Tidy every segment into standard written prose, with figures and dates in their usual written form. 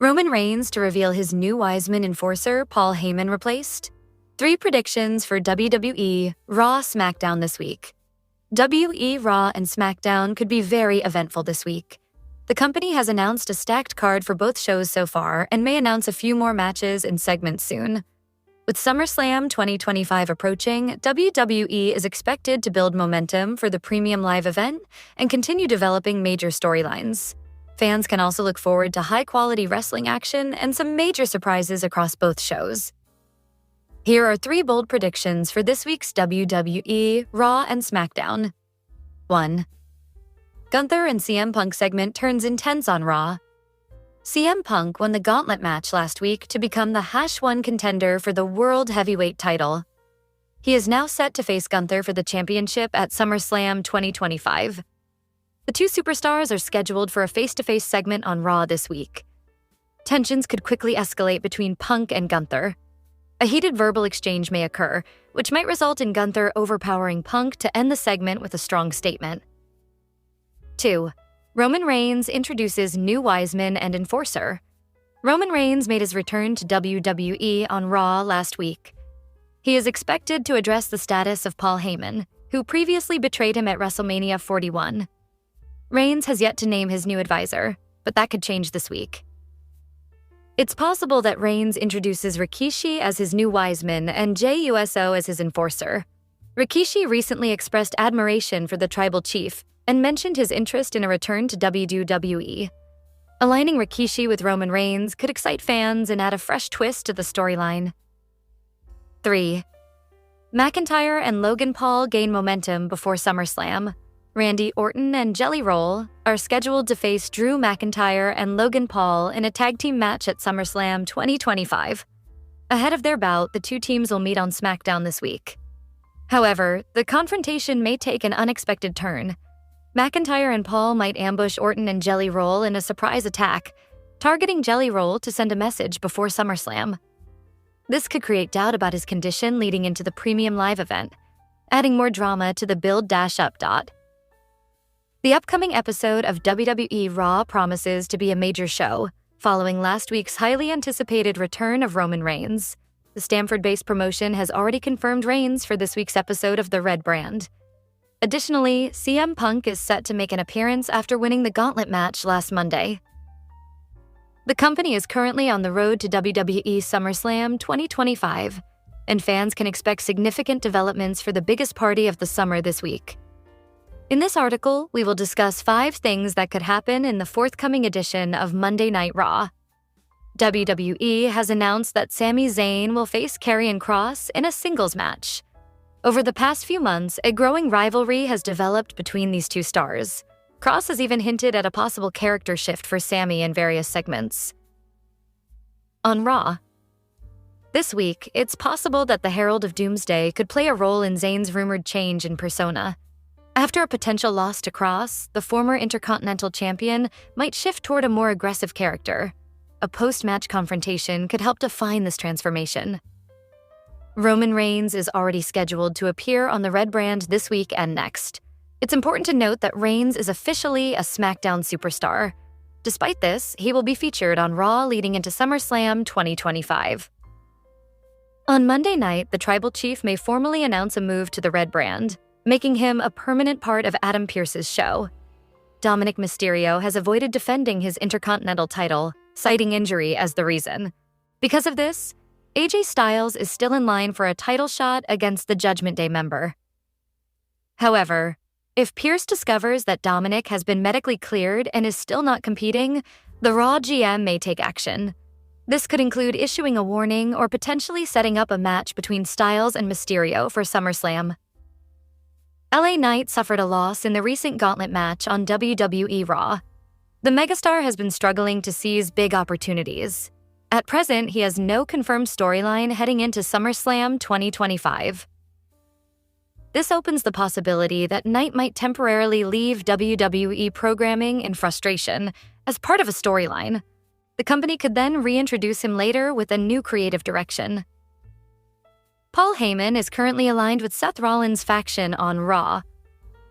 Roman Reigns to reveal his new Wiseman Enforcer, Paul Heyman replaced. 3 predictions for WWE RAW SmackDown this week. WWE RAW and SmackDown could be very eventful this week. The company has announced a stacked card for both shows so far and may announce a few more matches and segments soon. With SummerSlam 2025 approaching, WWE is expected to build momentum for the premium live event and continue developing major storylines. Fans can also look forward to high-quality wrestling action and some major surprises across both shows. Here are 3 bold predictions for this week's WWE RAW and SmackDown. 1. Gunther and CM Punk segment turns intense on Raw. CM Punk won the gauntlet match last week to become the #1 contender for the World Heavyweight title. He is now set to face Gunther for the championship at SummerSlam 2025. The 2 superstars are scheduled for a face-to-face segment on Raw this week. Tensions could quickly escalate between Punk and Gunther. A heated verbal exchange may occur, which might result in Gunther overpowering Punk to end the segment with a strong statement. 2. Roman Reigns introduces new Wiseman and Enforcer. Roman Reigns made his return to WWE on Raw last week. He is expected to address the status of Paul Heyman, who previously betrayed him at WrestleMania 41. Reigns has yet to name his new advisor, but that could change this week. It's possible that Reigns introduces Rikishi as his new Wiseman and Jey Uso as his enforcer. Rikishi recently expressed admiration for the tribal chief and mentioned his interest in a return to WWE. Aligning Rikishi with Roman Reigns could excite fans and add a fresh twist to the storyline. 3. McIntyre and Logan Paul gain momentum before SummerSlam. Randy Orton and Jelly Roll are scheduled to face Drew McIntyre and Logan Paul in a tag team match at SummerSlam 2025. Ahead of their bout, the 2 teams will meet on SmackDown this week. However, the confrontation may take an unexpected turn. McIntyre and Paul might ambush Orton and Jelly Roll in a surprise attack, targeting Jelly Roll to send a message before SummerSlam. This could create doubt about his condition leading into the premium live event, adding more drama to the build-up. The upcoming episode of WWE RAW promises to be a major show, following last week's highly anticipated return of Roman Reigns. The Stamford-based promotion has already confirmed Reigns for this week's episode of the Red Brand. Additionally, CM Punk is set to make an appearance after winning the gauntlet match last Monday. The company is currently on the road to WWE SummerSlam 2025, and fans can expect significant developments for the biggest party of the summer this week. In this article, we will discuss 5 things that could happen in the forthcoming edition of Monday Night Raw. WWE has announced that Sami Zayn will face Karrion Kross in a singles match. Over the past few months, a growing rivalry has developed between these 2 stars. Kross has even hinted at a possible character shift for Sami in various segments. On Raw. This week, it's possible that the Herald of Doomsday could play a role in Zayn's rumored change in persona. After a potential loss to Kross, the former Intercontinental Champion might shift toward a more aggressive character. A post-match confrontation could help define this transformation. Roman Reigns is already scheduled to appear on the Red Brand this week and next. It's important to note that Reigns is officially a SmackDown superstar. Despite this, he will be featured on Raw leading into SummerSlam 2025. On Monday night, the Tribal Chief may formally announce a move to the Red Brand, making him a permanent part of Adam Pearce's show. Dominic Mysterio has avoided defending his Intercontinental title, citing injury as the reason. Because of this, AJ Styles is still in line for a title shot against the Judgment Day member. However, if Pearce discovers that Dominic has been medically cleared and is still not competing, the Raw GM may take action. This could include issuing a warning or potentially setting up a match between Styles and Mysterio for SummerSlam. LA Knight suffered a loss in the recent gauntlet match on WWE Raw. The megastar has been struggling to seize big opportunities. At present, he has no confirmed storyline heading into SummerSlam 2025. This opens the possibility that Knight might temporarily leave WWE programming in frustration as part of a storyline. The company could then reintroduce him later with a new creative direction. Paul Heyman is currently aligned with Seth Rollins' faction on Raw.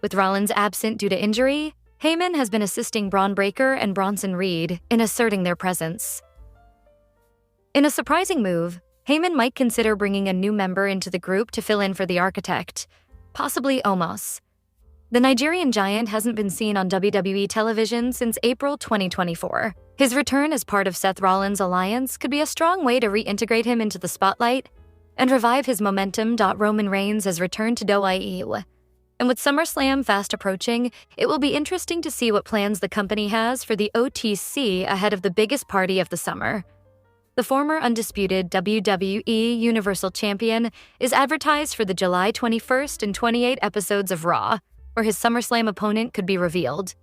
With Rollins absent due to injury, Heyman has been assisting Braun Breaker and Bronson Reed in asserting their presence. In a surprising move, Heyman might consider bringing a new member into the group to fill in for the architect, possibly Omos. The Nigerian giant hasn't been seen on WWE television since April 2024. His return as part of Seth Rollins' alliance could be a strong way to reintegrate him into the spotlight and revive his momentum. Roman Reigns has returned to anoa'i. And with SummerSlam fast approaching, it will be interesting to see what plans the company has for the OTC ahead of the biggest party of the summer. The former undisputed WWE Universal Champion is advertised for the July 21st and 28 episodes of Raw, where his SummerSlam opponent could be revealed.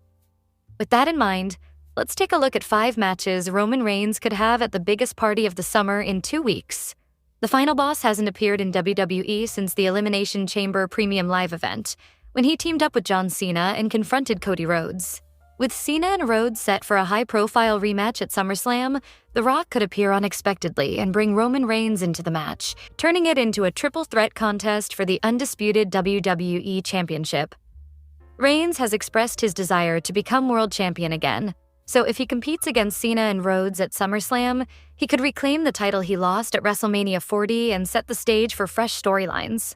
With that in mind, let's take a look at 5 matches Roman Reigns could have at the biggest party of the summer in 2 weeks. The final boss hasn't appeared in WWE since the Elimination Chamber Premium Live event, when he teamed up with John Cena and confronted Cody Rhodes. With Cena and Rhodes set for a high-profile rematch at SummerSlam, The Rock could appear unexpectedly and bring Roman Reigns into the match, turning it into a triple threat contest for the undisputed WWE Championship. Reigns has expressed his desire to become world champion again, so if he competes against Cena and Rhodes at SummerSlam, he could reclaim the title he lost at WrestleMania 40 and set the stage for fresh storylines.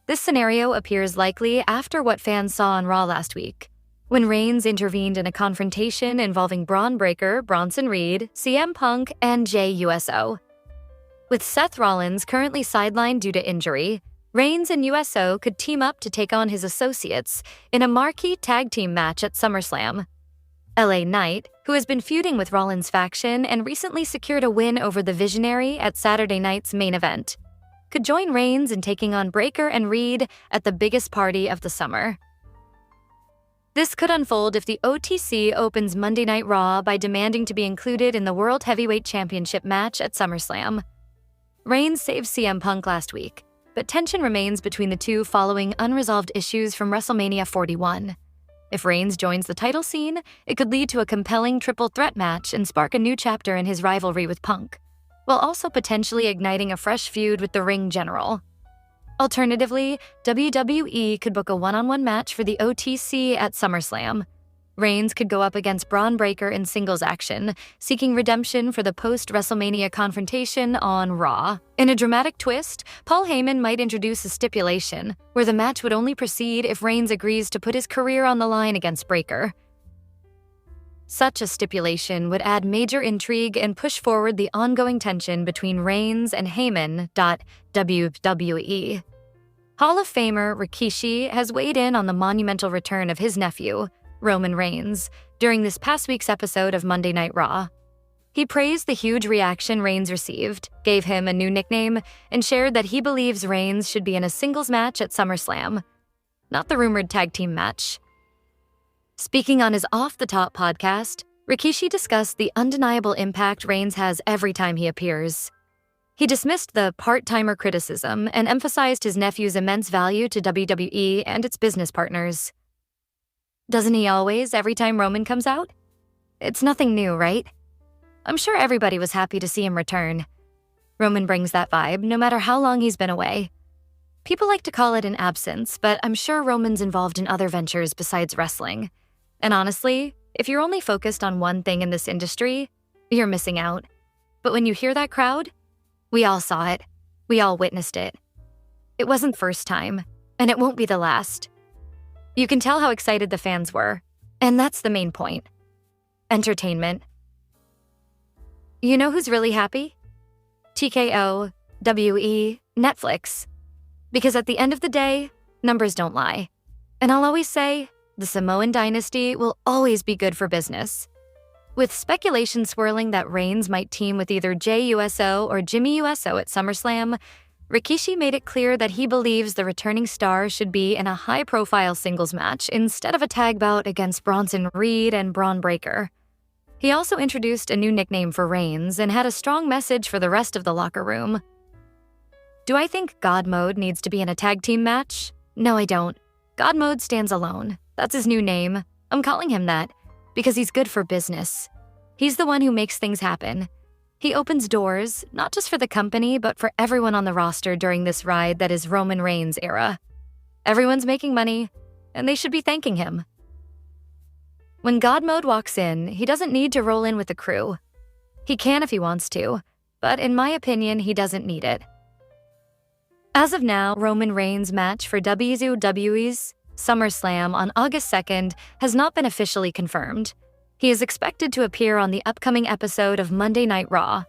This scenario appears likely after what fans saw on Raw last week, when Reigns intervened in a confrontation involving Braun Breaker, Bronson Reed, CM Punk, and Jey Uso. With Seth Rollins currently sidelined due to injury, Reigns and Uso could team up to take on his associates in a marquee tag team match at SummerSlam. LA Knight, who has been feuding with Rollins' faction and recently secured a win over the Visionary at Saturday night's main event, could join Reigns in taking on Breaker and Reed at the biggest party of the summer. This could unfold if the OTC opens Monday Night Raw by demanding to be included in the World Heavyweight Championship match at SummerSlam. Reigns saved CM Punk last week, but tension remains between the two following unresolved issues from WrestleMania 41. If Reigns joins the title scene, it could lead to a compelling triple threat match and spark a new chapter in his rivalry with Punk, while also potentially igniting a fresh feud with the Ring General. Alternatively, WWE could book a one-on-one match for the OTC at SummerSlam. Reigns could go up against Braun Breaker in singles action, seeking redemption for the post-WrestleMania confrontation on Raw. In a dramatic twist, Paul Heyman might introduce a stipulation where the match would only proceed if Reigns agrees to put his career on the line against Breaker. Such a stipulation would add major intrigue and push forward the ongoing tension between Reigns and Heyman. WWE. Hall of Famer Rikishi has weighed in on the monumental return of his nephew, Roman Reigns, during this past week's episode of Monday Night Raw. He praised the huge reaction Reigns received, gave him a new nickname, and shared that he believes Reigns should be in a singles match at SummerSlam, not the rumored tag team match. Speaking on his Off the Top podcast, Rikishi discussed the undeniable impact Reigns has every time he appears. He dismissed the part-timer criticism and emphasized his nephew's immense value to WWE and its business partners. Doesn't he always, every time Roman comes out? It's nothing new, right? I'm sure everybody was happy to see him return. Roman brings that vibe, no matter how long he's been away. People like to call it an absence, but I'm sure Roman's involved in other ventures besides wrestling. And honestly, if you're only focused on one thing in this industry, you're missing out. But when you hear that crowd, we all saw it. We all witnessed it. It wasn't the first time, and it won't be the last. You can tell how excited the fans were, and that's the main point. Entertainment. You know who's really happy? TKO, WE, Netflix. Because at the end of the day, numbers don't lie. And I'll always say, the Samoan dynasty will always be good for business. With speculation swirling that Reigns might team with either Jey Uso or Jimmy Uso at SummerSlam, Rikishi made it clear that he believes the returning star should be in a high-profile singles match instead of a tag bout against Bronson Reed and Braun Breaker. He also introduced a new nickname for Reigns and had a strong message for the rest of the locker room. Do I think God Mode needs to be in a tag team match? No, I don't. God Mode stands alone. That's his new name. I'm calling him that because he's good for business. He's the one who makes things happen. He opens doors, not just for the company, but for everyone on the roster during this ride that is Roman Reigns' era. Everyone's making money, and they should be thanking him. When God Mode walks in, he doesn't need to roll in with the crew. He can if he wants to, but in my opinion, he doesn't need it. As of now, Roman Reigns' match for WWE's SummerSlam on August 2nd has not been officially confirmed. He is expected to appear on the upcoming episode of Monday Night Raw.